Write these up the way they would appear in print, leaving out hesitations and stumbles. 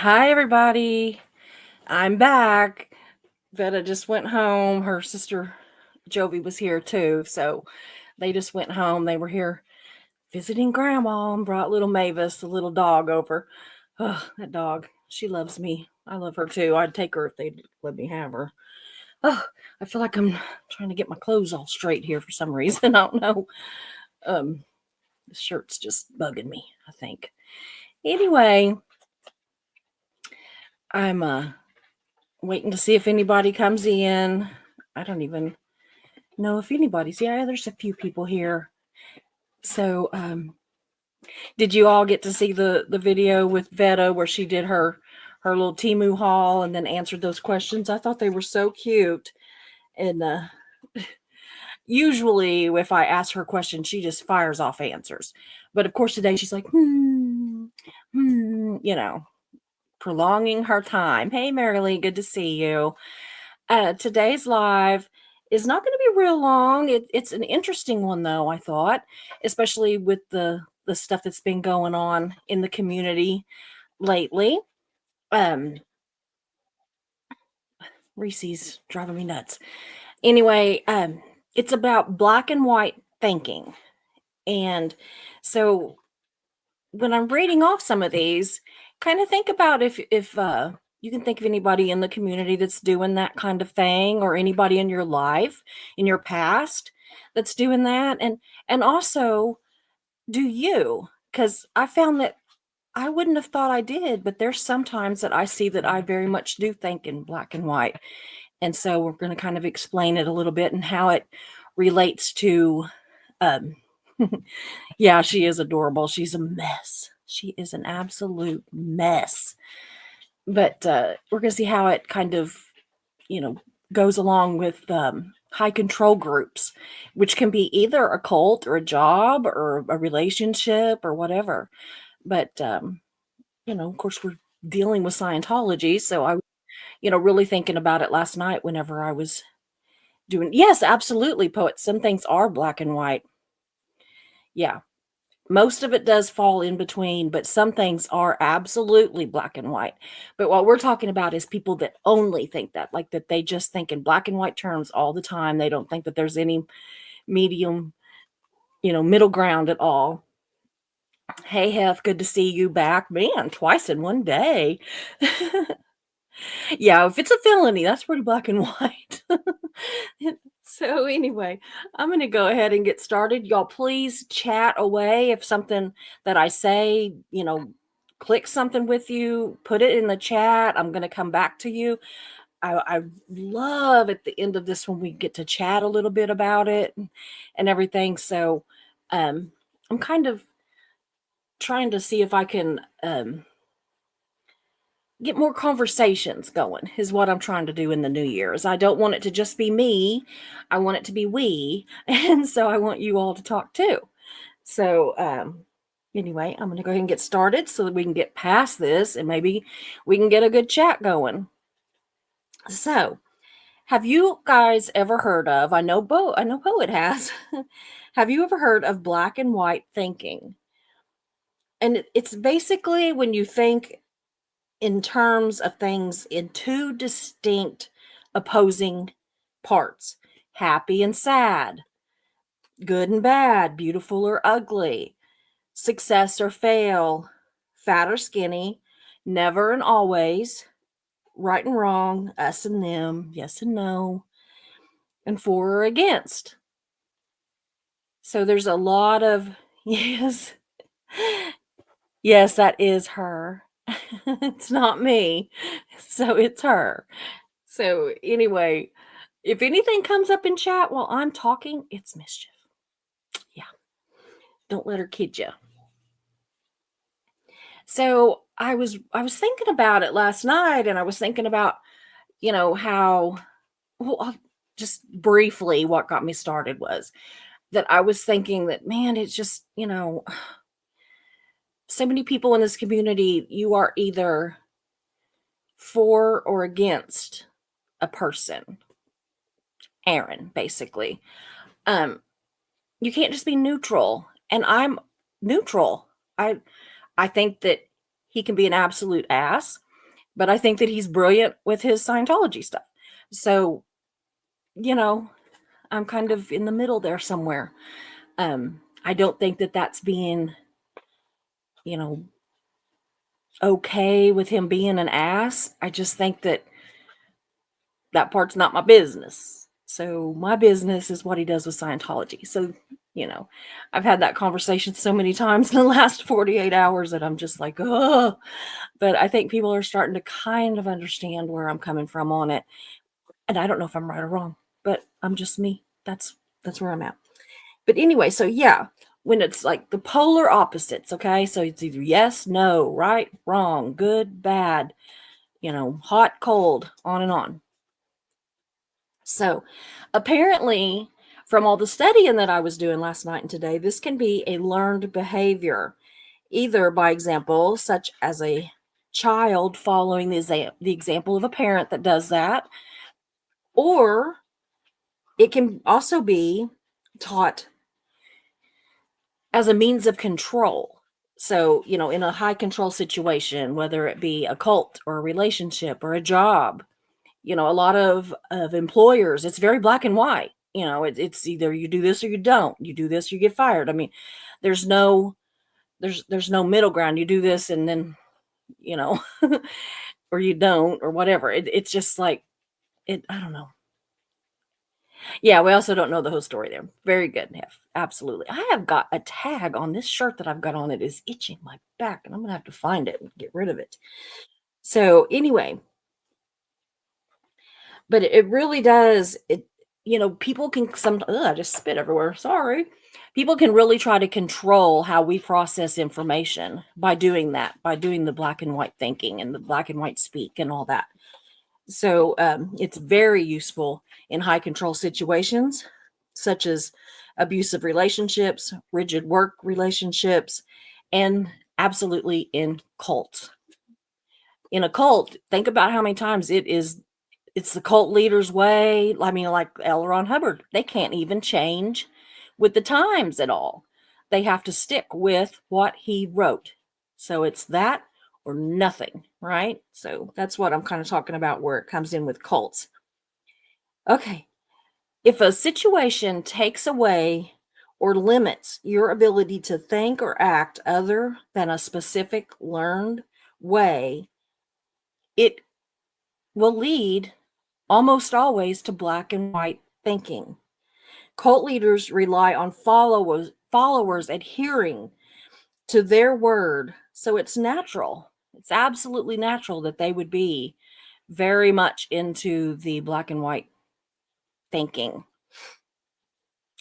Hi, everybody. I'm back. Vetta just went home. Her sister Jovi was here too. So they just went home. They were here visiting grandma and brought little Mavis, the little dog, over. Oh, that dog. She loves me. I love her too. I'd take her if they'd let me have her. Oh, I feel like I'm trying to get my clothes all straight here for some reason. I don't know. Um, the shirt's just bugging me, I think. Anyway, I'm waiting to see if anybody comes in. I don't even know if anybody's. Yeah, there's a few people here. So, did you all get to see the video with Veta where she did her little Timu haul and then answered those questions? I thought they were so cute. And usually, if I ask her a question, she just fires off answers. But of course, today she's like, prolonging her time. Hey, Marilee, good to see you. Today's live is not going to be real long. It's an interesting one, though, I thought, especially with the stuff that's been going on in the community lately. Reese's driving me nuts. Anyway, it's about black and white thinking. And so when I'm reading off some of these, kind of think about if you can think of anybody in the community that's doing that kind of thing, or anybody in your life, in your past, that's doing that, and also, do you? Because I found that I wouldn't have thought I did, but there's sometimes that I see that I very much do think in black and white, and so we're going to kind of explain it a little bit and how it relates to. Um, Yeah, she is adorable. She's a mess. She is an absolute mess. But we're going to see how it kind of, you know, goes along with high control groups, which can be either a cult or a job or a relationship or whatever. But, of course, we're dealing with Scientology. So I, really thinking about it last night whenever I was doing, yes, absolutely, poet. Some things are black and white. Yeah. Most of it does fall in between, but some things are absolutely black and white. But what we're talking about is people that only think that, like that they just think in black and white terms all the time. They don't think that there's any medium, middle ground at all. Hey, Hef, good to see you back. Man, twice in one day. Yeah, if it's a felony, that's pretty black and white. So anyway, I'm going to go ahead and get started. Y'all please chat away if something that I say, click something with you, put it in the chat. I'm going to come back to you. I love at the end of this when we get to chat a little bit about it and everything. So I'm kind of trying to see if I can get more conversations going is what I'm trying to do in the new year's. I don't want it to just be me. I want it to be we. And so I want you all to talk too. So anyway, I'm going to go ahead and get started so that we can get past this and maybe we can get a good chat going. So, have you guys ever heard of, I know Poet has. Have you ever heard of black and white thinking? And it's basically when you think in terms of things in two distinct opposing parts, happy and sad, good and bad, beautiful or ugly, success or fail, fat or skinny, never and always, right and wrong, us and them, yes and no, and for or against. So there's a lot of, yes, yes, that is her. It's not me. So it's her. So anyway, if anything comes up in chat while I'm talking, it's mischief. Yeah. Don't let her kid you. So I was thinking about it last night, and I was thinking about, how, just briefly what got me started was that I was thinking that, man, it's just, so many people in this community, you are either for or against a person. Aaron, basically. Um, you can't just be neutral. And I'm neutral. I think that he can be an absolute ass. but I think that he's brilliant with his Scientology stuff. So, you know, I'm kind of in the middle there somewhere. I don't think that that's being, you know, okay with him being an ass. I just think that that part's not my business. So my business is what he does with Scientology. So, you know, I've had that conversation so many times in the last 48 hours that I'm just like, oh, but I think people are starting to kind of understand where I'm coming from on it. And I don't know if I'm right or wrong, but I'm just me. That's where I'm at. But anyway, so yeah, when it's like the polar opposites, okay? So it's either yes, no, right, wrong, good, bad, hot, cold, on and on. So apparently, from all the studying that I was doing last night and today, this can be a learned behavior, either by example, such as a child following the example of a parent that does that, or it can also be taught as a means of control. So, in a high control situation, whether it be a cult or a relationship or a job, a lot of employers, it's very black and white. It's either you do this or you don't. You do this, you get fired. I mean, there's no there's no middle ground. You do this and then, you know, or you don't or whatever. It's just like I don't know. Yeah, we also don't know the whole story there. Very good, Neff. Absolutely. I have got a tag on this shirt that I've got on. It is itching my back, and I'm gonna have to find it and get rid of it. So anyway, but it really does. People can I just spit everywhere. Sorry. People can really try to control how we process information by doing that, by doing the black and white thinking and the black and white speak and all that. So it's very useful in high control situations, such as abusive relationships, rigid work relationships, and absolutely in cults. In a cult, think about how many times it's the cult leader's way. I mean, like L. Ron Hubbard, they can't even change with the times at all. They have to stick with what he wrote. So it's that or nothing, right? So that's what I'm kind of talking about where it comes in with cults. Okay. If a situation takes away or limits your ability to think or act other than a specific learned way, it will lead almost always to black and white thinking. Cult leaders rely on followers adhering to their word. So it's natural. It's absolutely natural that they would be very much into the black and white thinking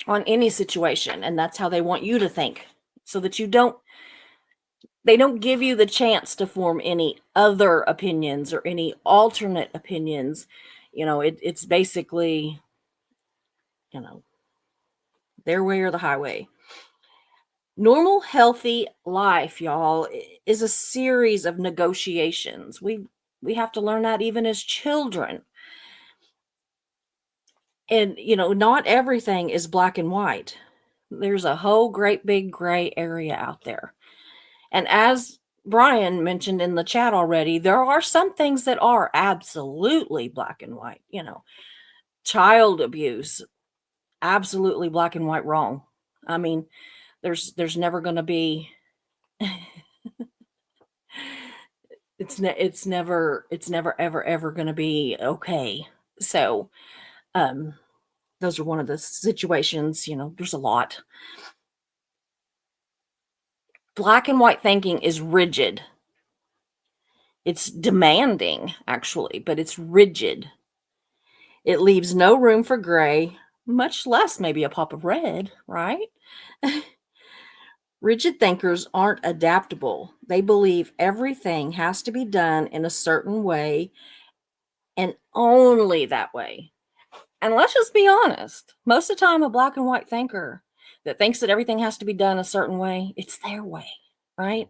on any situation. And that's how they want you to think. So that they don't give you the chance to form any other opinions or any alternate opinions. It's basically, you know, their way or the highway. Normal, healthy life, y'all, is a series of negotiations. We have to learn that even as children. And not everything is black and white. There's a whole great big gray area out there. And as Brian mentioned in the chat already, there are some things that are absolutely black and white. Child abuse, absolutely black and white wrong. I mean, there's never going to be it's never ever going to be okay. So those are one of the situations. There's a lot. Black and white thinking is rigid. It's demanding, actually, but it's rigid. It leaves no room for gray, much less maybe a pop of red, right? Rigid thinkers aren't adaptable. They believe everything has to be done in a certain way and only that way. And let's just be honest. Most of the time, a black and white thinker that thinks that everything has to be done a certain way, it's their way, right?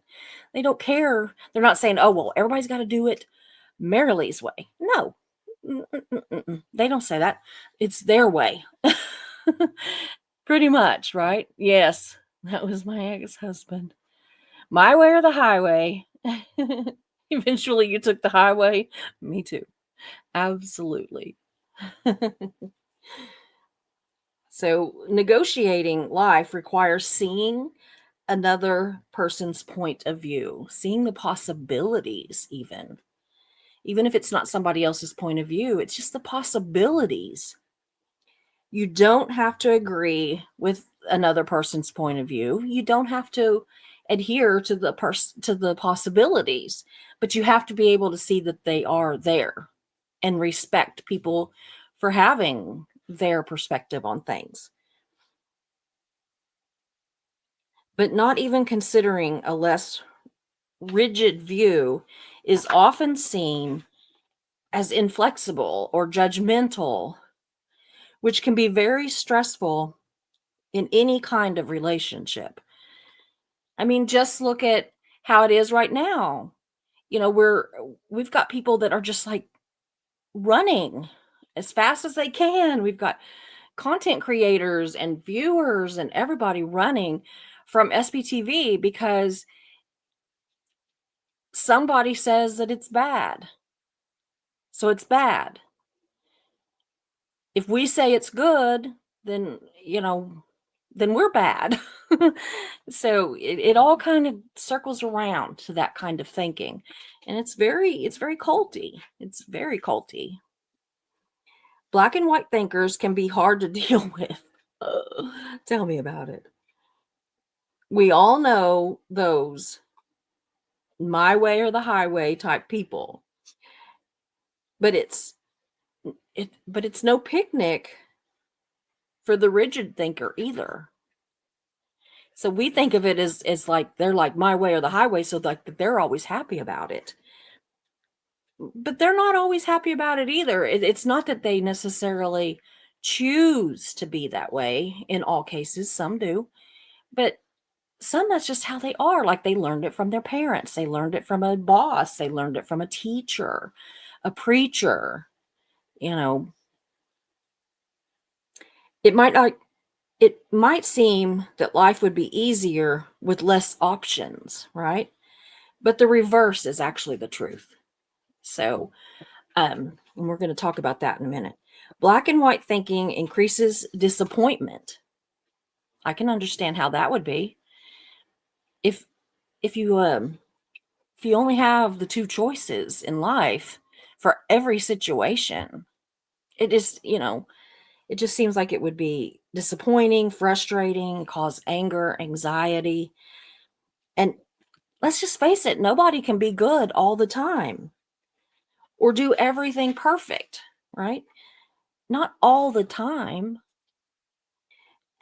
They don't care. They're not saying, oh, well, everybody's got to do it Marilee's way. No, they don't say that. It's their way. Pretty much, right? Yes, that was my ex-husband. My way or the highway. Eventually, you took the highway. Me too. Absolutely. So, negotiating life requires seeing another person's point of view, seeing the possibilities, even if it's not somebody else's point of view, it's just the possibilities. You don't have to agree with another person's point of view. You don't have to adhere to the possibilities, but you have to be able to see that they are there and respect people for having their perspective on things. But not even considering a less rigid view is often seen as inflexible or judgmental, which can be very stressful in any kind of relationship. I mean, just look at how it is right now. You know, we've got people that are just like running as fast as they can. We've got content creators and viewers and everybody running from SBTV because somebody says that it's bad. So it's bad. If we say it's good, then, then we're bad. So it all kind of circles around to that kind of thinking. And it's very culty. It's very culty. Black and white thinkers can be hard to deal with. Tell me about it. We all know those my way or the highway type people, but it's no picnic for the rigid thinker either. So we think of it as like they're like my way or the highway, so like that they're always happy about it. But they're not always happy about it either. It's not that they necessarily choose to be that way in all cases. Some do, but some that's just how they are. Like they learned it from their parents, they learned it from a boss, they learned it from a teacher, a preacher. You know, it might not. It might seem that life would be easier with less options, right? But the reverse is actually the truth. So, and we're going to talk about that in a minute. Black and white thinking increases disappointment. I can understand how that would be. If if you if you only have the two choices in life for every situation, it is, it just seems like it would be disappointing, frustrating, cause anger, anxiety. And let's just face it, nobody can be good all the time or do everything perfect, right? Not all the time.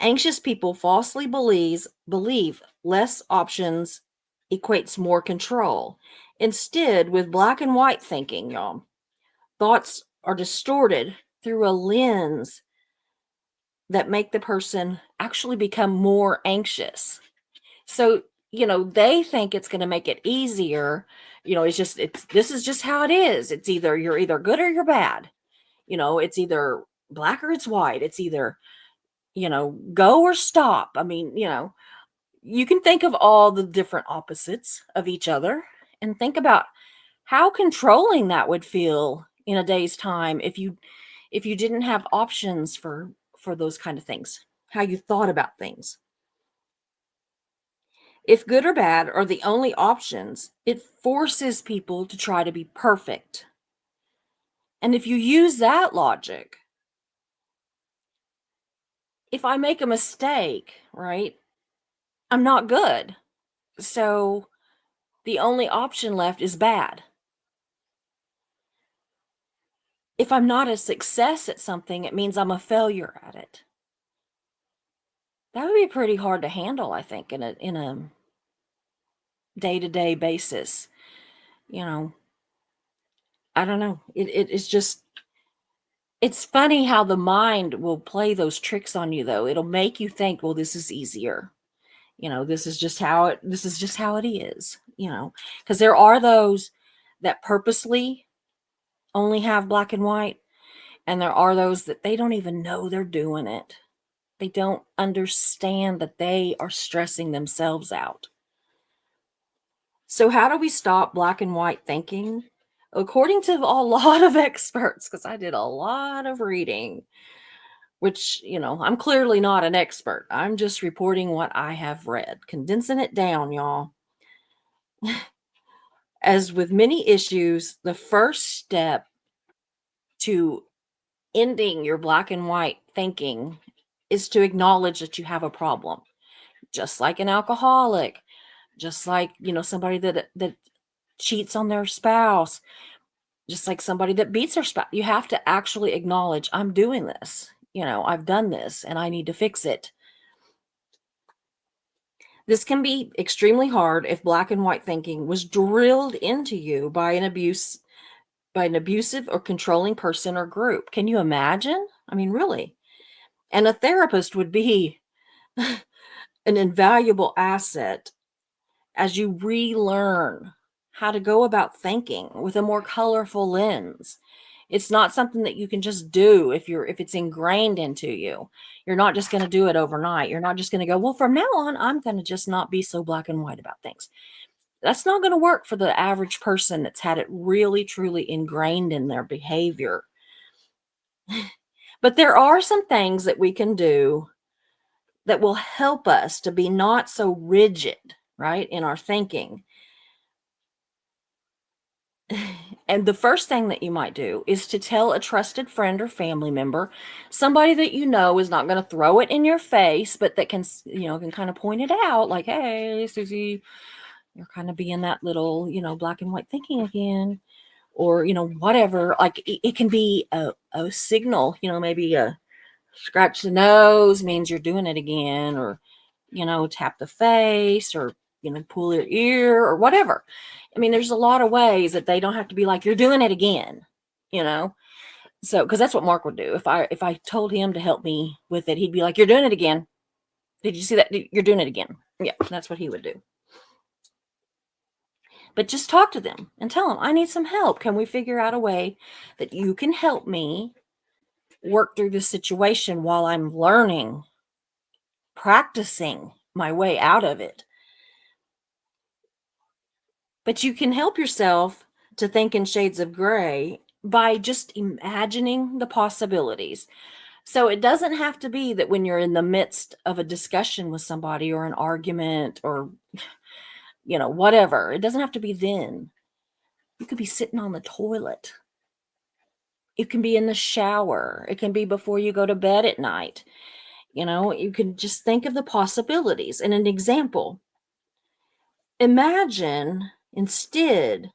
Anxious people falsely believe less options equates more control. Instead, with black and white thinking, y'all, thoughts are distorted through a lens that make the person actually become more anxious. So, they think it's going to make it easier. It's this is just how it is. You're either good or you're bad. It's either black or it's white. It's either, go or stop. I mean, you can think of all the different opposites of each other and think about how controlling that would feel in a day's time if you didn't have options for those kind of things, how you thought about things. If good or bad are the only options, it forces people to try to be perfect. And if you use that logic, if I make a mistake, right, I'm not good. So the only option left is bad. If I'm not a success at something, it means I'm a failure at it. That would be pretty hard to handle, I think, in a day-to-day basis. You know, I don't know. It's just it's funny how the mind will play those tricks on you though. It'll make you think, well, this is easier. This is just how it is, because there are those that purposely only have black and white, and there are those that they don't even know they're doing it. They don't understand that they are stressing themselves out. So, how do we stop black and white thinking? According to a lot of experts, because I did a lot of reading, which, I'm clearly not an expert. I'm just reporting what I have read, condensing it down, y'all. As with many issues, the first step to ending your black and white thinking is to acknowledge that you have a problem. Just like an alcoholic, just like, somebody that cheats on their spouse, just like somebody that beats their spouse. You have to actually acknowledge, I'm doing this. I've done this and I need to fix it. This can be extremely hard if black and white thinking was drilled into you by an abusive or controlling person or group. Can you imagine? I mean, really. And a therapist would be an invaluable asset as you relearn how to go about thinking with a more colorful lens. It's not something that you can just do if it's ingrained into you. You're not just going to do it overnight. You're not just going to go, well, from now on, I'm going to just not be so black and white about things. That's not going to work for the average person that's had it really, truly ingrained in their behavior. But there are some things that we can do that will help us to be not so rigid, right, in our thinking. And the first thing that you might do is to tell a trusted friend or family member, somebody that you know is not going to throw it in your face, but that can kind of point it out like, hey, Susie, you're kind of being that little, black and white thinking again, or, whatever. Like it can be a signal, maybe a scratch the nose means you're doing it again, or, tap the face, or, pull your ear or whatever. I mean, there's a lot of ways that they don't have to be like, you're doing it again, you know? So, cause that's what Mark would do. If I told him to help me with it, he'd be like, you're doing it again. Did you see that? You're doing it again. Yeah. That's what he would do. But just talk to them and tell them, I need some help. Can we figure out a way that you can help me work through this situation while I'm learning, practicing my way out of it? But you can help yourself to think in shades of gray by just imagining the possibilities. So it doesn't have to be that when you're in the midst of a discussion with somebody or an argument or, whatever, it doesn't have to be then. You could be sitting on the toilet. It can be in the shower. It can be before you go to bed at night. You can just think of the possibilities. And an example, imagine instead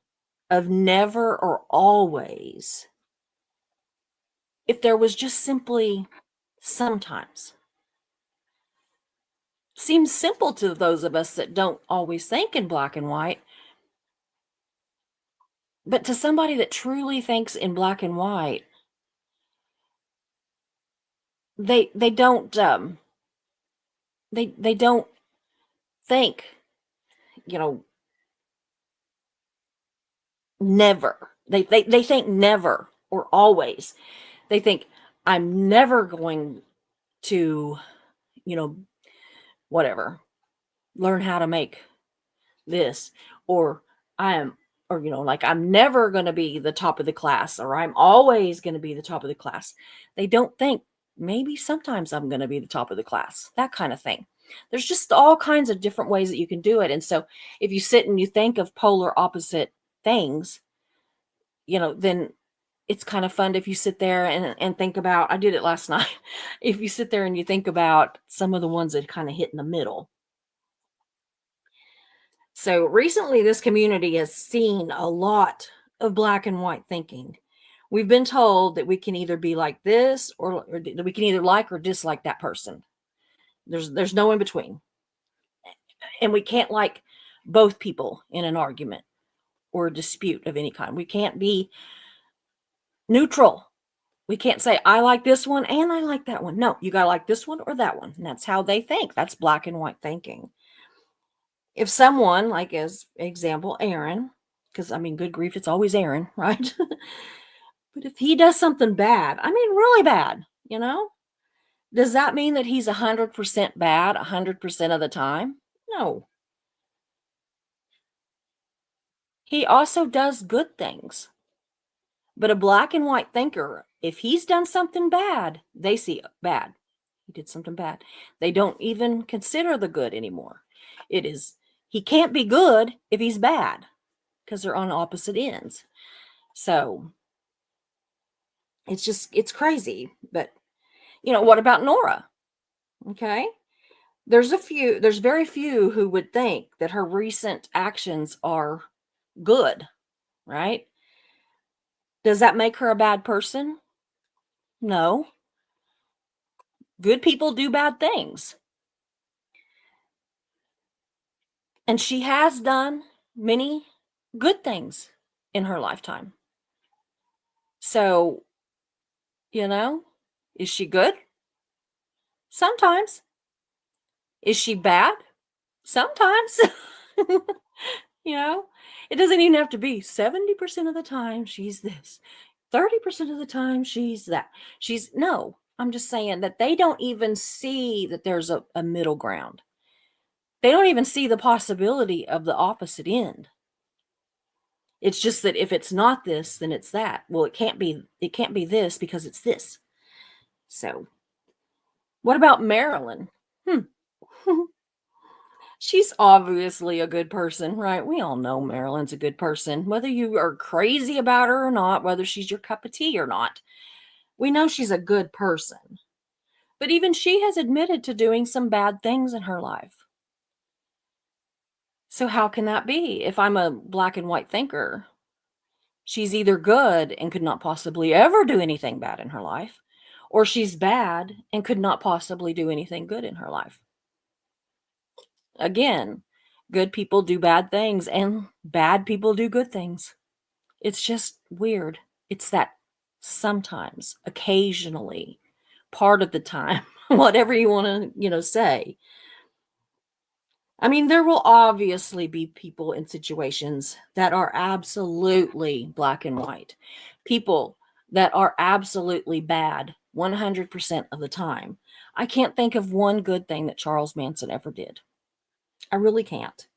of never or always, if there was just simply sometimes. Seems simple to those of us that don't always think in black and white, but to somebody that truly thinks in black and white, they don't they don't think, you know, never. They think never or always. They think I'm never going to, you know, whatever, learn how to make this, or I am, or, like I'm never going to be the top of the class, or I'm always going to be the top of the class. They don't think maybe sometimes I'm going to be the top of the class, that kind of thing. There's just all kinds of different ways that you can do it. And so if you sit and you think of polar opposite things, then it's kind of fun if you sit there and think about, I did it last night. If you sit there and you think about some of the ones that kind of hit in the middle. So recently, this community has seen a lot of black and white thinking. We've been told that we can either be like this, or that we can either like or dislike that person. There's no in between, and we can't like both people in an argument or a dispute of any kind. We can't be neutral. We can't say I like this one and I like that one. No, you gotta like this one or that one. And that's how they think. That's black and white thinking. If someone, like as example, Aaron, because I mean, good grief, it's always Aaron, right? But if he does something bad, I mean, really bad, does that mean that he's 100% bad 100% of the time? No. He also does good things. But a black and white thinker, if he's done something bad, they see it bad. He did something bad. They don't even consider the good anymore. It is, he can't be good if he's bad because they're on opposite ends. So it's crazy. But, what about Nora? Okay. There's very few who would think that her recent actions are good, right? Does that make her a bad person? No. Good people do bad things. And she has done many good things in her lifetime. So, is she good? Sometimes. Is she bad? Sometimes. you know, it doesn't even have to be 70% of the time she's this, 30% of the time she's that. No, I'm just saying that they don't even see that there's a middle ground. They don't even see the possibility of the opposite end. It's just that if it's not this, then it's that. Well, it can't be this because it's this. So, what about Marilyn? Hmm. She's obviously a good person, right? We all know Marilyn's a good person, whether you are crazy about her or not, whether she's your cup of tea or not. We know she's a good person. But even she has admitted to doing some bad things in her life. So how can that be? If I'm a black and white thinker, she's either good and could not possibly ever do anything bad in her life, or she's bad and could not possibly do anything good in her life. Again, good people do bad things and bad people do good things. It's just weird. It's that sometimes, occasionally, part of the time, whatever you want to, say. I mean, there will obviously be people in situations that are absolutely black and white. People that are absolutely bad 100% of the time. I can't think of one good thing that Charles Manson ever did. I really can't.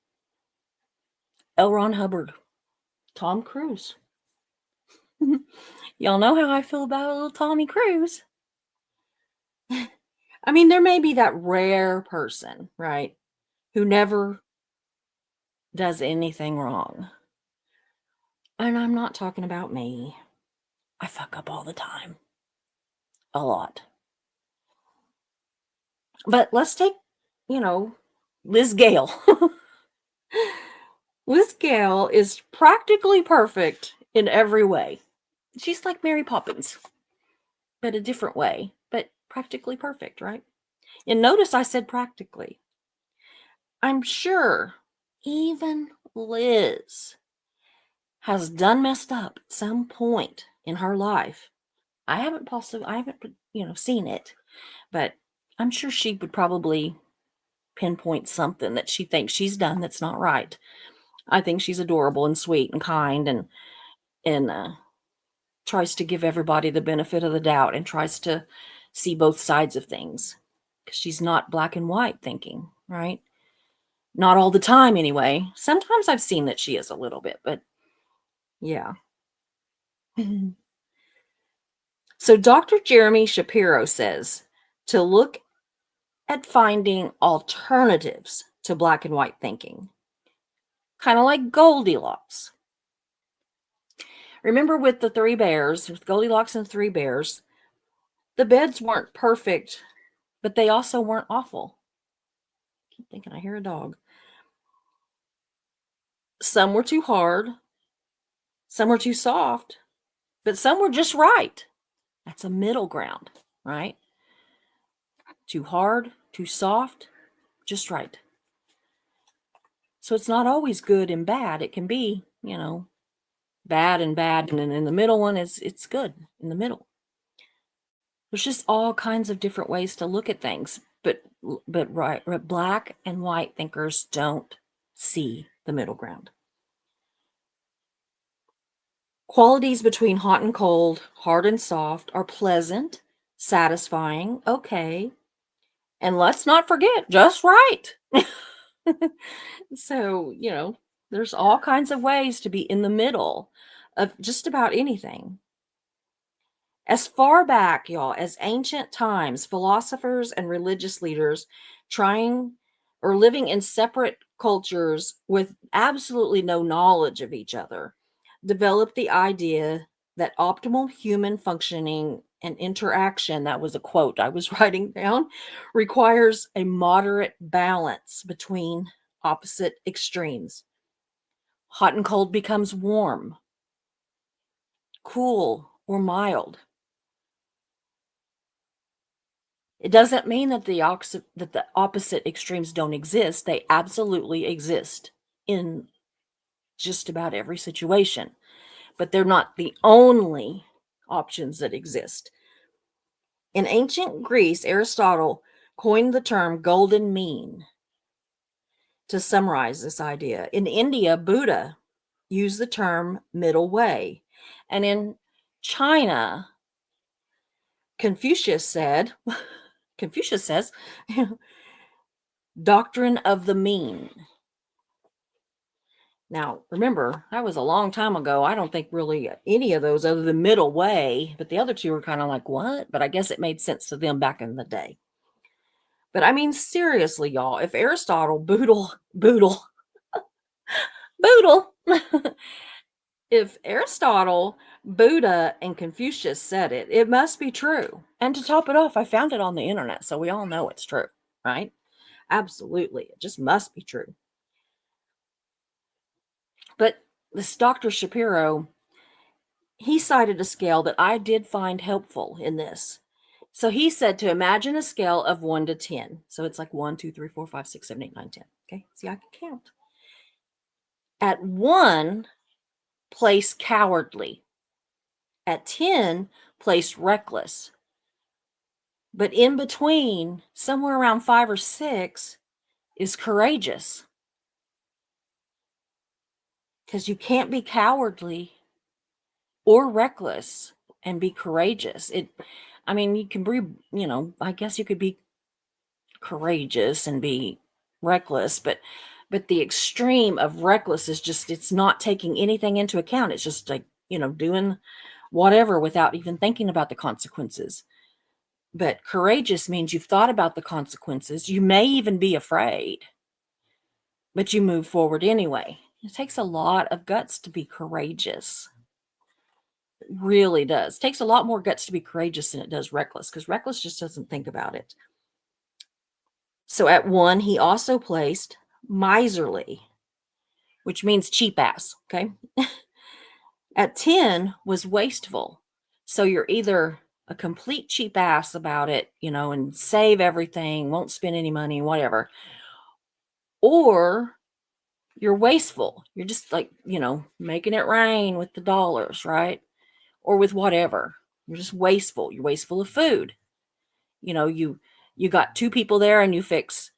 L. Ron Hubbard, Tom Cruise. Y'all know how I feel about little Tommy Cruise. I mean, there may be that rare person, right, who never does anything wrong. And I'm not talking about me. I fuck up all the time. A lot. But let's take, Liz Gale. Liz Gale is practically perfect in every way. She's like Mary Poppins, but a different way, but practically perfect, right? And notice I said practically. I'm sure even Liz has done messed up at some point in her life. I haven't seen it, but I'm sure she would probably pinpoint something that she thinks she's done that's not right. I think she's adorable and sweet and kind and tries to give everybody the benefit of the doubt and tries to see both sides of things because she's not black and white thinking, right? Not all the time, anyway. Sometimes I've seen that she is a little bit, but yeah. So Dr. Jeremy Shapiro says to look at finding alternatives to black and white thinking, kind of like Goldilocks. Remember with the three bears, with Goldilocks and the three bears, the beds weren't perfect, but they also weren't awful. I keep thinking I hear a dog. Some were too hard, some were too soft, but some were just right. That's a middle ground, right? Too hard, too soft, just right. So it's not always good and bad. It can be, bad, and then in the middle one it's good in the middle. There's just all kinds of different ways to look at things, but right, black and white thinkers don't see the middle ground. Qualities between hot and cold, hard and soft are pleasant, satisfying, okay, and let's not forget, just right. So, There's all kinds of ways to be in the middle of just about anything. As far back, y'all, as ancient times, philosophers and religious leaders trying or living in separate cultures with absolutely no knowledge of each other developed the idea that optimal human functioning and interaction, that was a quote I was writing down, requires a moderate balance between opposite extremes. Hot and cold becomes warm, cool, or mild. It doesn't mean that the opposite extremes don't exist. They absolutely exist in just about every situation, but they're not the only options that exist. In ancient Greece, Aristotle coined the term golden mean to summarize this idea. In India, Buddha used the term middle way. And in China, Confucius said, Confucius says, doctrine of the mean. Now, remember, that was a long time ago. I don't think really any of those other than middle way, but the other two were kind of like, what? But I guess it made sense to them back in the day. But I mean, seriously, y'all, if Aristotle, Boodle, if Aristotle, Buddha, and Confucius said it, it must be true. And to top it off, I found it on the internet, so we all know it's true, right? Absolutely. It just must be true. But this Dr. Shapiro, he cited a scale that I did find helpful in this. So he said to imagine a scale of 1 to 10. So it's like 1, 2, 3, 4, 5, 6, 7, 8, 9, 10. Okay. See, I can count. At 1, place cowardly. At 10, place reckless. But in between, somewhere around 5 or 6, is courageous. Because you can't be cowardly or reckless and be courageous. I mean, you can be, I guess you could be courageous and be reckless, but the extreme of reckless is just, it's not taking anything into account. It's just like, doing whatever without even thinking about the consequences. But courageous means you've thought about the consequences. You may even be afraid, but you move forward anyway. It takes a lot of guts to be courageous. It really does. It takes a lot more guts to be courageous than it does reckless, because reckless just doesn't think about it. So at 1, he also placed miserly, which means cheap ass. Okay. At 10 was wasteful. So you're either a complete cheap ass about it, and save everything, won't spend any money, whatever, or you're wasteful. You're just like, making it rain with the dollars, right? Or with whatever. You're just wasteful. You're wasteful of food. You got 2 people there and you fix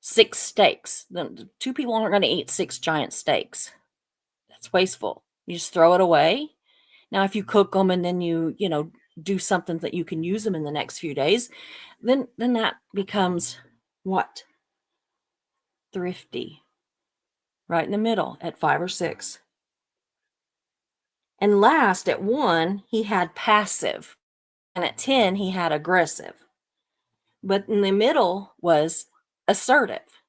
6 steaks. Then 2 people aren't going to eat 6 giant steaks. That's wasteful. You just throw it away. Now, if you cook them and then you do something that you can use them in the next few days, then that becomes what? Thrifty. Right in the middle at 5 or 6. And last at 1, he had passive. And at 10, he had aggressive. But in the middle was assertive.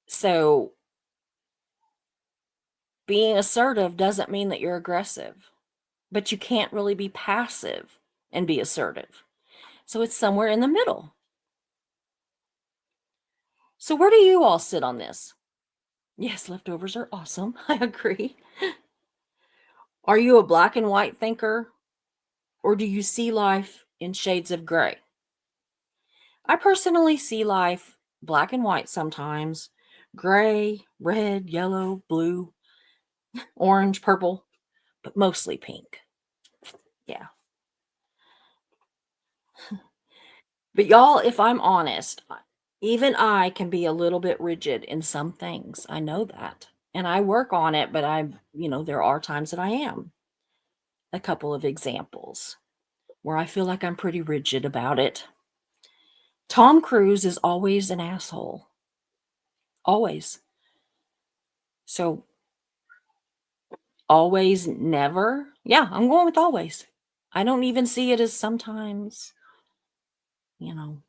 So being assertive doesn't mean that you're aggressive, but you can't really be passive and be assertive. So it's somewhere in the middle. So where do you all sit on this? Yes, leftovers are awesome. I agree. Are you a black and white thinker, or do you see life in shades of gray? I personally see life black and white sometimes, gray, red, yellow, blue, orange, purple, but mostly pink. Yeah. But y'all, if I'm honest, even I can be a little bit rigid in some things. I know that. And I work on it, but there are times that I am. A couple of examples where I feel like I'm pretty rigid about it. Tom Cruise is always an asshole. Always. So always, never? Yeah, I'm going with always. I don't even see it as sometimes, you know.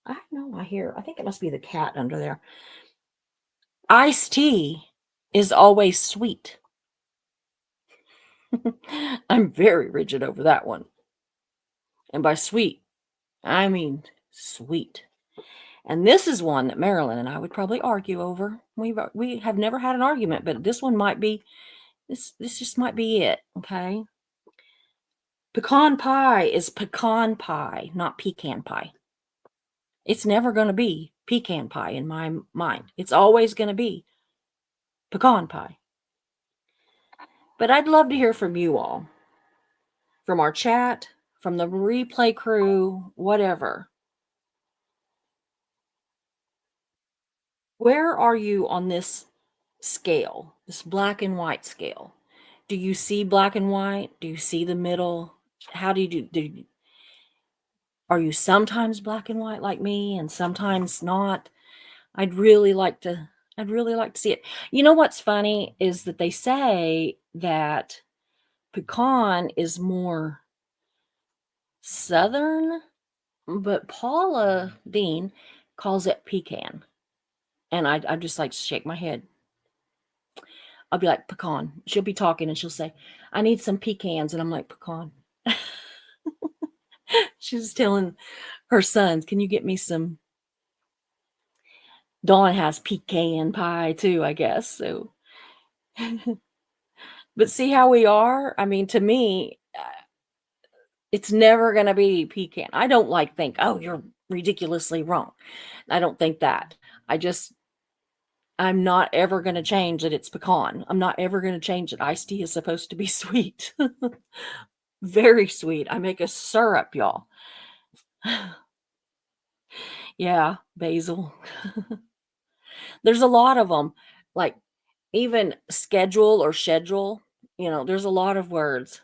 I don't know, I think it must be the cat under there. Iced tea is always sweet. I'm very rigid over that one. And by sweet, I mean sweet. And this is one that Marilyn and I would probably argue over. We have never had an argument, but this one might be this just might be it, okay? Pecan pie is pecan pie, not pecan pie. It's never going to be pecan pie in my mind. It's always going to be pecan pie. But I'd love to hear from you all, from our chat, from the replay crew, whatever. Where are you on this scale, this black and white scale? Do you see black and white? Do you see the middle? How do you are you sometimes black and white like me and sometimes not? I'd really like to see it. You know what's funny is that they say that pecan is more southern, but Paula Dean calls it pecan. And I just like to shake my head. I'll be like, pecan. She'll be talking and she'll say, I need some pecans. And I'm like, pecan. She's telling her sons, can you get me some? Dawn has pecan pie too, I guess. So, but see how we are? I mean, to me, it's never going to be pecan. I don't think, oh, you're ridiculously wrong. I don't think that. I'm not ever going to change that it's pecan. I'm not ever going to change that iced tea is supposed to be sweet. Very sweet. I make a syrup, y'all. Yeah, basil. There's a lot of them. Like even schedule or schedule, there's a lot of words.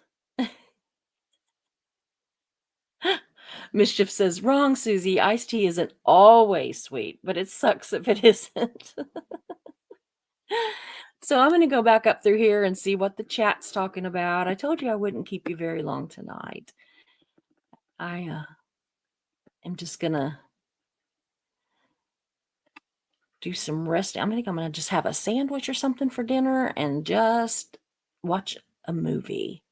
Mischief says, wrong, Susie. Iced tea isn't always sweet, but it sucks if it isn't. So I'm going to go back up through here and see what the chat's talking about. I told you I wouldn't keep you very long tonight. I am just going to do some resting. I think I'm going to just have a sandwich or something for dinner and just watch a movie.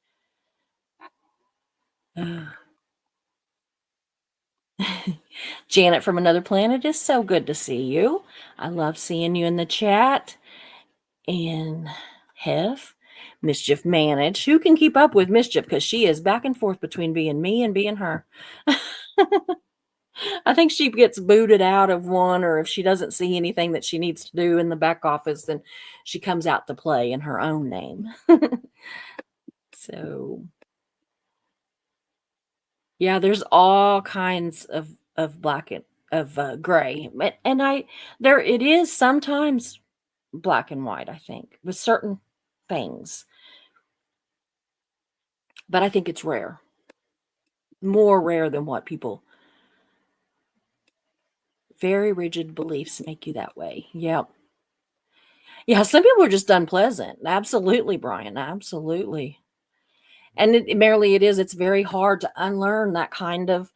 Janet from Another Planet, is so good to see you. I love seeing you in the chat. And Hef, Mischief Manage. Who can keep up with Mischief? Because she is back and forth between being me and being her. I think she gets booted out of one, or if she doesn't see anything that she needs to do in the back office, then she comes out to play in her own name. So, yeah, there's all kinds of black and of gray, and it is sometimes black and white, I think, with certain things. But I think it's rare. More rare than what people. Very rigid beliefs make you that way. Yep. Yeah, some people are just unpleasant. Absolutely, Brian. Absolutely. And merely it is. It's very hard to unlearn that kind of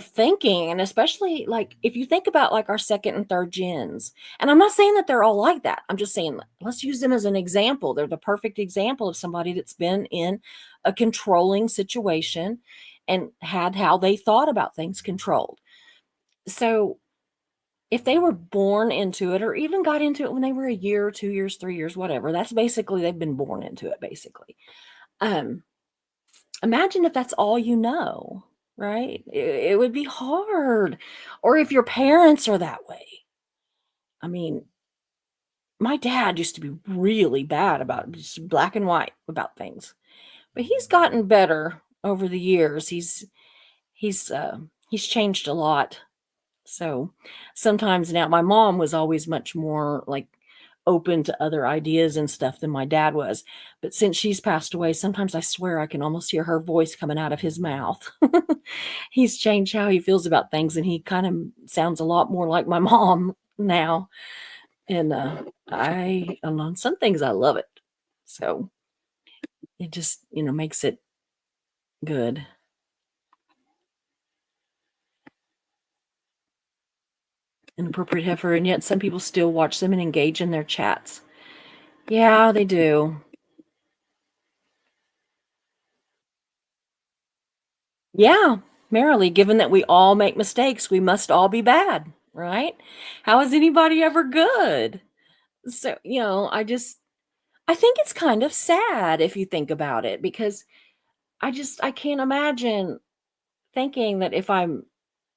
thinking, and especially like if you think about like our second and third gens. And I'm not saying that they're all like that. I'm just saying let's use them as an example. They're the perfect example of somebody that's been in a controlling situation and had how they thought about things controlled. So if they were born into it or even got into it when they were a year, 2 years, 3 years, whatever, that's basically they've been born into it basically. Imagine if that's all you know, right? It would be hard. Or if your parents are that way. I mean, my dad used to be really bad about just black and white about things. But he's gotten better over the years. He's changed a lot. So sometimes now my mom was always much more like open to other ideas and stuff than my dad was. But since she's passed away, sometimes I swear I can almost hear her voice coming out of his mouth. He's changed how he feels about things, and he kind of sounds a lot more like my mom now. And and on some things I love it. So it just, makes it good. Inappropriate heifer, and yet some people still watch them and engage in their chats. Yeah, they do. Yeah, merrily, given that we all make mistakes, we must all be bad, right? How is anybody ever good? So, I think it's kind of sad if you think about it, because I can't imagine thinking that if I'm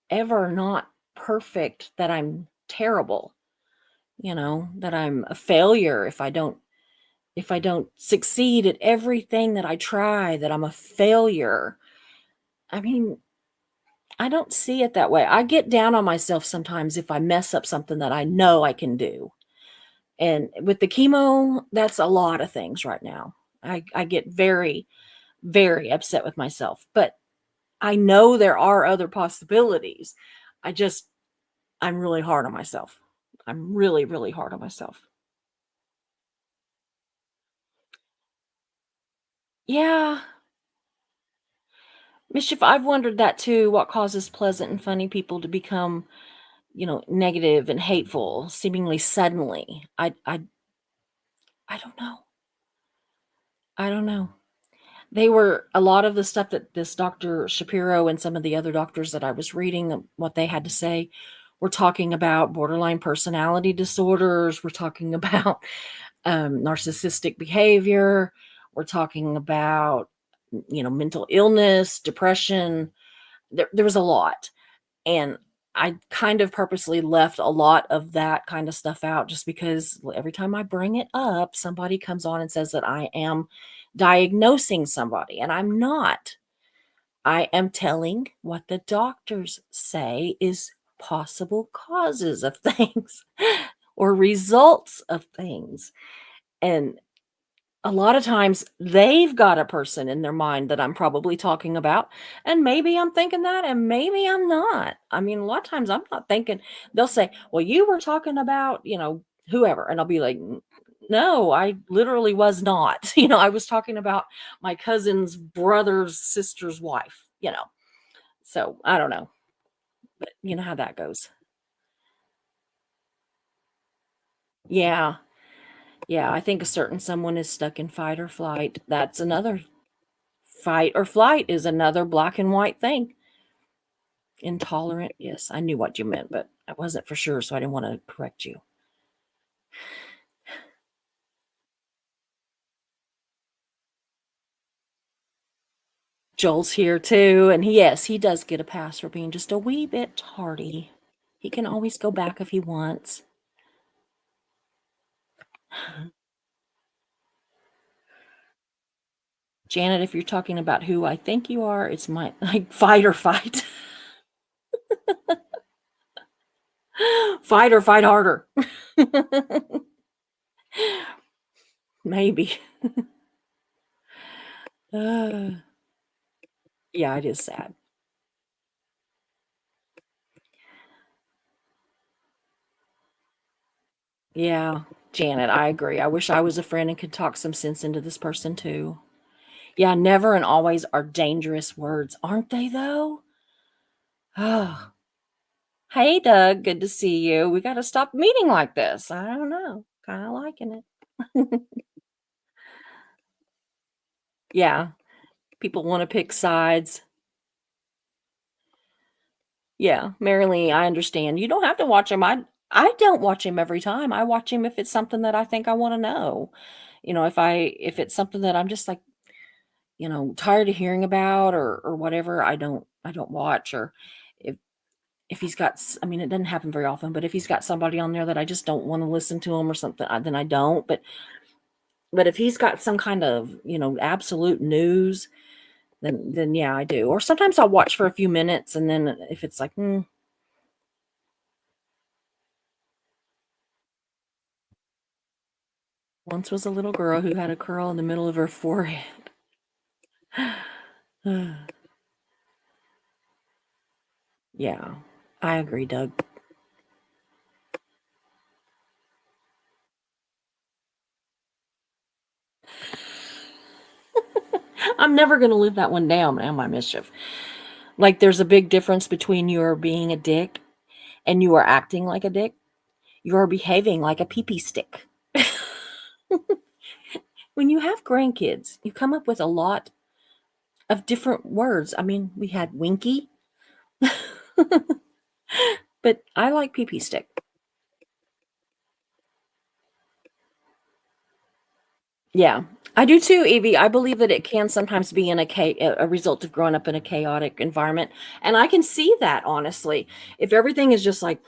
ever not perfect, that I'm terrible, that I'm a failure if I don't succeed at everything that I try, that I'm a failure. I mean, I don't see it that way. I get down on myself sometimes if I mess up something that I know I can do. And with the chemo, that's a lot of things right now. I get very, very upset with myself, but I know there are other possibilities. I just, I'm really hard on myself. I'm really, really hard on myself. Yeah, mischief. I've wondered that too. What causes pleasant and funny people to become, negative and hateful seemingly suddenly? I don't know. I don't know. They were a lot of the stuff that this Dr. Shapiro and some of the other doctors that I was reading, what they had to say, were talking about borderline personality disorders. We're talking about narcissistic behavior. We're talking about, mental illness, depression. There was a lot. And I kind of purposely left a lot of that kind of stuff out just because every time I bring it up, somebody comes on and says that I am diagnosing somebody, and I'm not. I am telling what the doctors say is possible causes of things or results of things. And a lot of times they've got a person in their mind that I'm probably talking about, and maybe I'm thinking that, and maybe I'm not. I mean, a lot of times I'm not thinking. They'll say, "Well, you were talking about, whoever," and I'll be like, No, I literally was not. I was talking about my cousin's brother's sister's wife. So I don't know, but you know how that goes. Yeah, yeah. I think a certain someone is stuck in fight or flight. That's another. Fight or flight is another black and white thing. Intolerant, yes, I knew what you meant, but I wasn't for sure, so I didn't wanna correct you. Joel's here too, and yes, he does get a pass for being just a wee bit tardy. He can always go back if he wants. Janet, if you're talking about who I think you are, it's my like, fight or fight. Fight or fight harder. Maybe. Uh, yeah, it is sad. Yeah, Janet, I agree. I wish I was a friend and could talk some sense into this person too. Yeah, never and always are dangerous words, aren't they though? Oh, hey, Doug, good to see you. We got to stop meeting like this. I don't know. Kind of liking it. Yeah, people want to pick sides. Yeah, Marilee, I understand. You don't have to watch him. I don't watch him every time. I watch him if it's something that I think I want to know. If it's something that I'm just like, tired of hearing about or whatever, I don't watch. Or if if he's got I mean, it doesn't happen very often, but if he's got somebody on there that I just don't wanna listen to him or something, then I don't, but if he's got some kind of, absolute news, then yeah, I do. Or sometimes I'll watch for a few minutes, and then if it's like, once was a little girl who had a curl in the middle of her forehead. Yeah, I agree, Doug. I'm never going to live that one down, am I, mischief? Like, there's a big difference between you are being a dick and you are acting like a dick. You are behaving like a pee-pee stick. When you have grandkids, you come up with a lot of different words. I mean, we had winky, but I like pee-pee stick. Yeah, I do too, Evie. I believe that it can sometimes be in a result of growing up in a chaotic environment, and I can see that, honestly. If everything is just like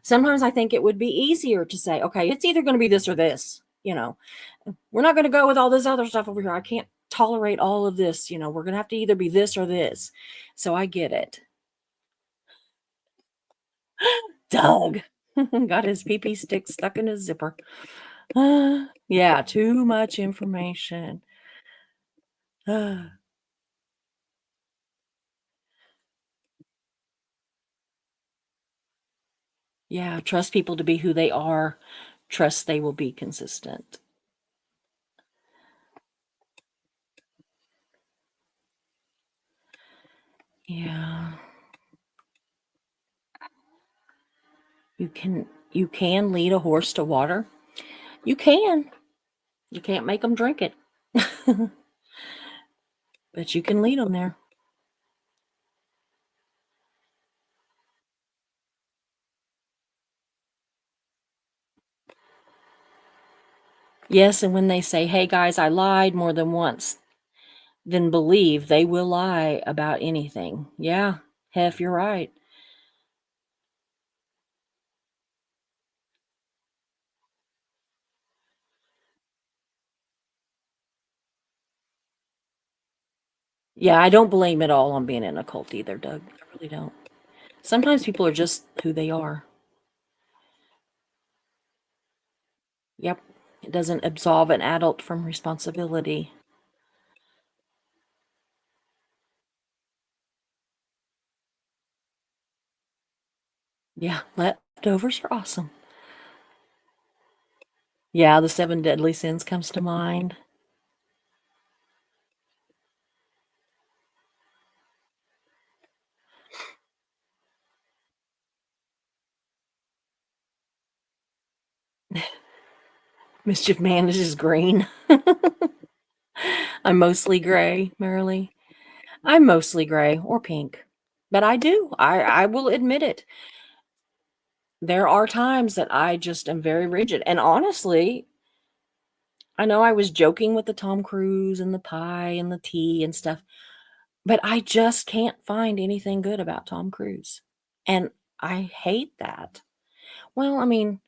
sometimes I think it would be easier to say, "Okay, it's either gonna be this or this," you know? "We're not gonna go with all this other stuff over here. I can't tolerate all of this, we're gonna have to either be this or this." So I get it. Doug got his pee-pee stick stuck in his zipper. Yeah, too much information. Yeah, trust people to be who they are. Trust they will be consistent. Yeah. You can lead a horse to water. You can. You can't make them drink it. But you can lead them there. Yes, and when they say, "Hey guys, I lied more than once," then believe they will lie about anything. Yeah, Hef, you're right. Yeah, I don't blame it all on being in a cult either, Doug. I really don't. Sometimes people are just who they are. Yep. It doesn't absolve an adult from responsibility. Yeah, leftovers are awesome. Yeah, the seven deadly sins comes to mind. Mischief manages green. I'm mostly gray, Marilee. I'm mostly gray or pink. But I do. I will admit it. There are times that I just am very rigid. And honestly, I know I was joking with the Tom Cruise and the pie and the tea and stuff, but I just can't find anything good about Tom Cruise. And I hate that. Well, I mean,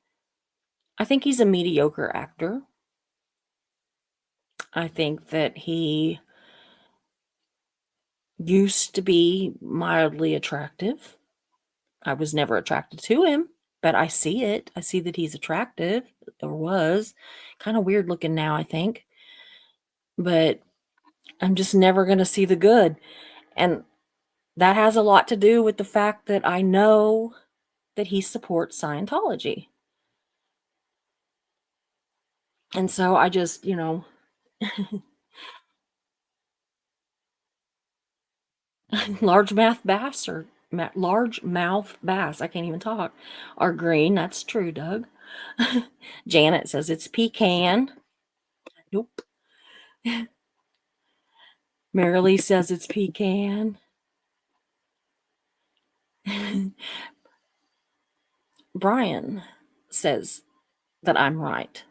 I think he's a mediocre actor. I think that he used to be mildly attractive. I was never attracted to him, but I see it. I see that he's attractive or was. Kind of weird looking now, I think. But I'm just never going to see the good. And that has a lot to do with the fact that I know that he supports Scientology. And so I just, largemouth bass or largemouth bass, I can't even talk, are green. That's true, Doug. Janet says it's pecan. Nope. Marilee says it's pecan. Brian says that I'm right.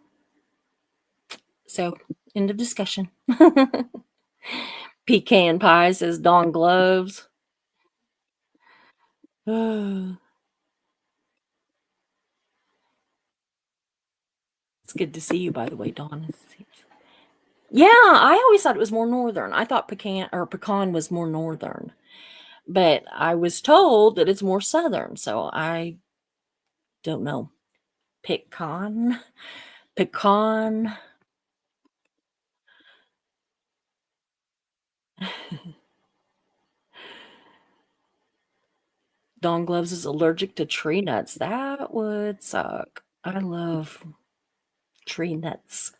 So, end of discussion. Pecan pie says Dawn gloves. It's good to see you, by the way, Dawn. Yeah, I always thought it was more northern. I thought pecan was more northern, but I was told that it's more southern, so I don't know. Pecan, pecan. Dawn Gloves is allergic to tree nuts. That would suck. I love tree nuts.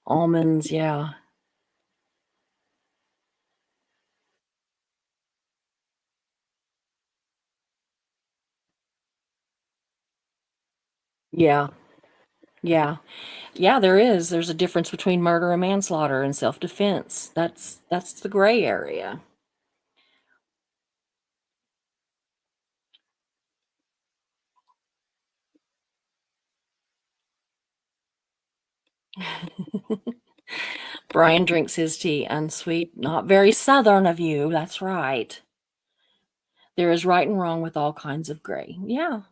Almonds, yeah. Yeah. Yeah. Yeah, there is. There's a difference between murder and manslaughter and self-defense. That's the gray area. Brian drinks his tea unsweet. Not very southern of you. That's right. There is right and wrong with all kinds of gray. Yeah,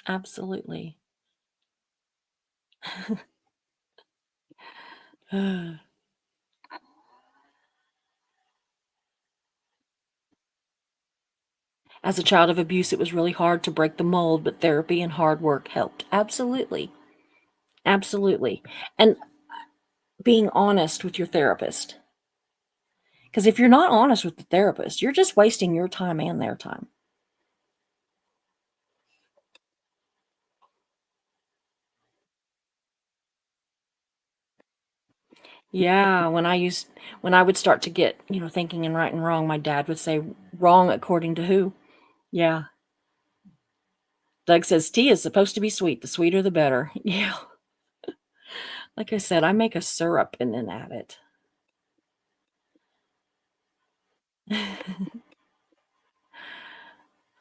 absolutely. As a child of abuse, it was really hard to break the mold, but therapy and hard work helped. Absolutely. Absolutely. And being honest with your therapist. Because if you're not honest with the therapist, you're just wasting your time and their time. Yeah, when I would start to get, thinking and right and wrong, my dad would say, "Wrong according to who?" Yeah. Doug says, "Tea is supposed to be sweet. The sweeter the better." Yeah. Like I said, I make a syrup and then add it.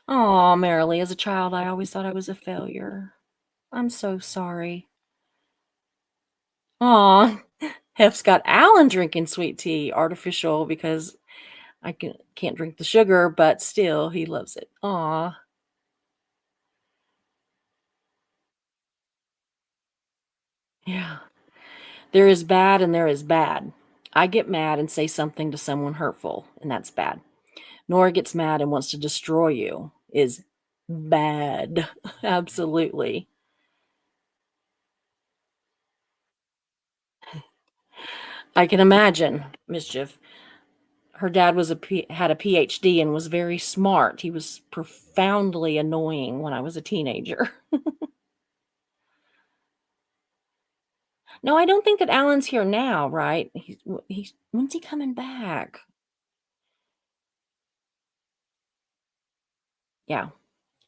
Aw, Marilee, as a child, I always thought I was a failure. I'm so sorry. Aw. Hef's got Alan drinking sweet tea, artificial, because can't drink the sugar, but still, he loves it. Aw. Yeah. There is bad and there is bad. I get mad and say something to someone hurtful, and that's bad. Nora gets mad and wants to destroy you, is bad. Absolutely. I can imagine mischief. Her dad had a PhD and was very smart. He was profoundly annoying when I was a teenager. No, I don't think that Alan's here now, right? He's when's he coming back? Yeah.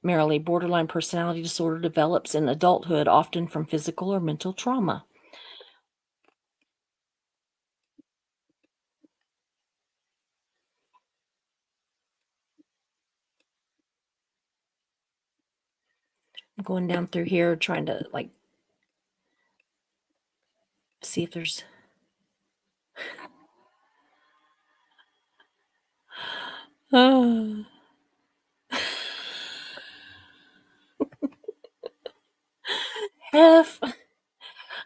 Merrily, borderline personality disorder develops in adulthood, often from physical or mental trauma. I'm going down through here trying to like see if there's F.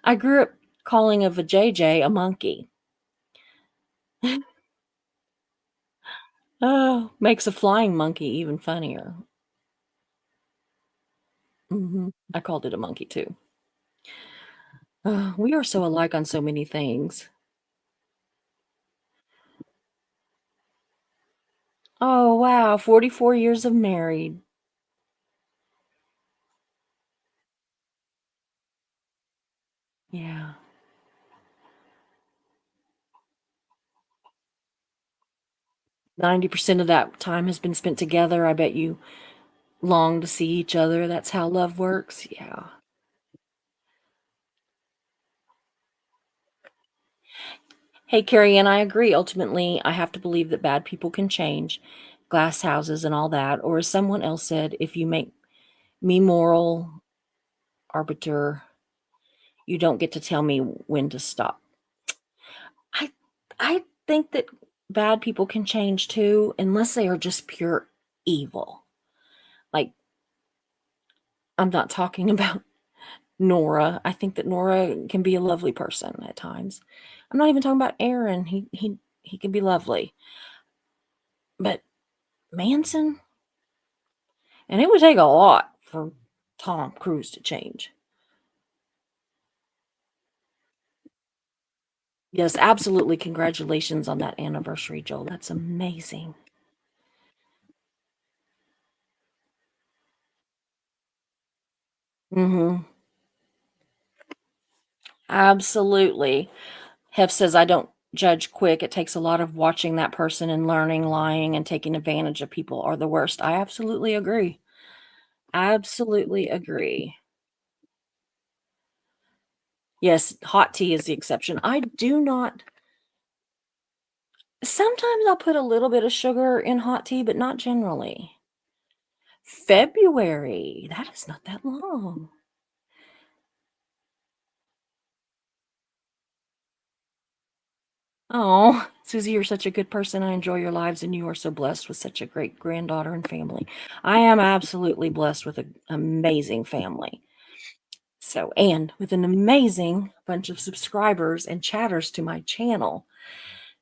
I grew up calling a vajayjay a monkey. Oh, makes a flying monkey even funnier. I called it a monkey too. We are so alike on so many things. Oh, wow, 44 years of married. Yeah. 90% of that time has been spent together. I bet you long to see each other. That's how love works. Yeah. Hey, Carrie, and I agree. Ultimately, I have to believe that bad people can change, glass houses and all that. Or as someone else said, if you make me moral arbiter, you don't get to tell me when to stop. I I think that bad people can change too, unless they are just pure evil. Like, I'm not talking about Nora. I think that Nora can be a lovely person at times. I'm not even talking about Aaron. He can be lovely. But Manson, and it would take a lot for Tom Cruise to change. Yes, absolutely. Congratulations on that anniversary, Joel. That's amazing. Mhm. Absolutely. Hef says, "I don't judge quick. It takes a lot of watching that person and learning, lying, and taking advantage of people are the worst." I absolutely agree. Absolutely agree. Yes, hot tea is the exception. I do not sometimes I'll put a little bit of sugar in hot tea, but not generally. February, that is not that long. Oh, Susie, you're such a good person. I enjoy your lives, and you are so blessed with such a great granddaughter and family. I am absolutely blessed with an amazing family. So, and with an amazing bunch of subscribers and chatters to my channel.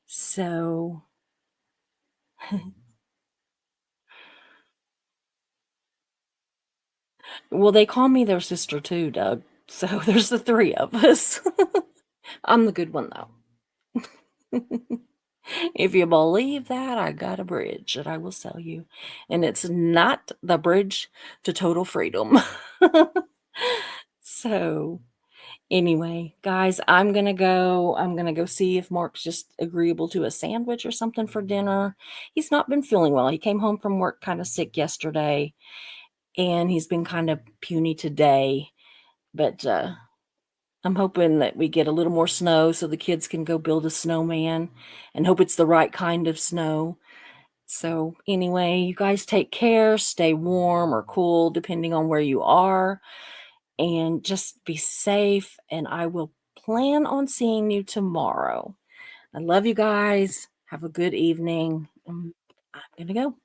So, well, they call me their sister too, Doug. So there's the three of us. I'm the good one, though. If you believe that, I got a bridge that I will sell you. And it's not the bridge to total freedom. So, anyway, guys, I'm gonna go. I'm gonna go see if Mark's just agreeable to a sandwich or something for dinner. He's not been feeling well. He came home from work kind of sick yesterday, and he's been kind of puny today. But I'm hoping that we get a little more snow so the kids can go build a snowman, and hope it's the right kind of snow. So, anyway, you guys take care, stay warm or cool, depending on where you are, and just be safe. And I will plan on seeing you tomorrow. I love you guys. Have a good evening. I'm going to go.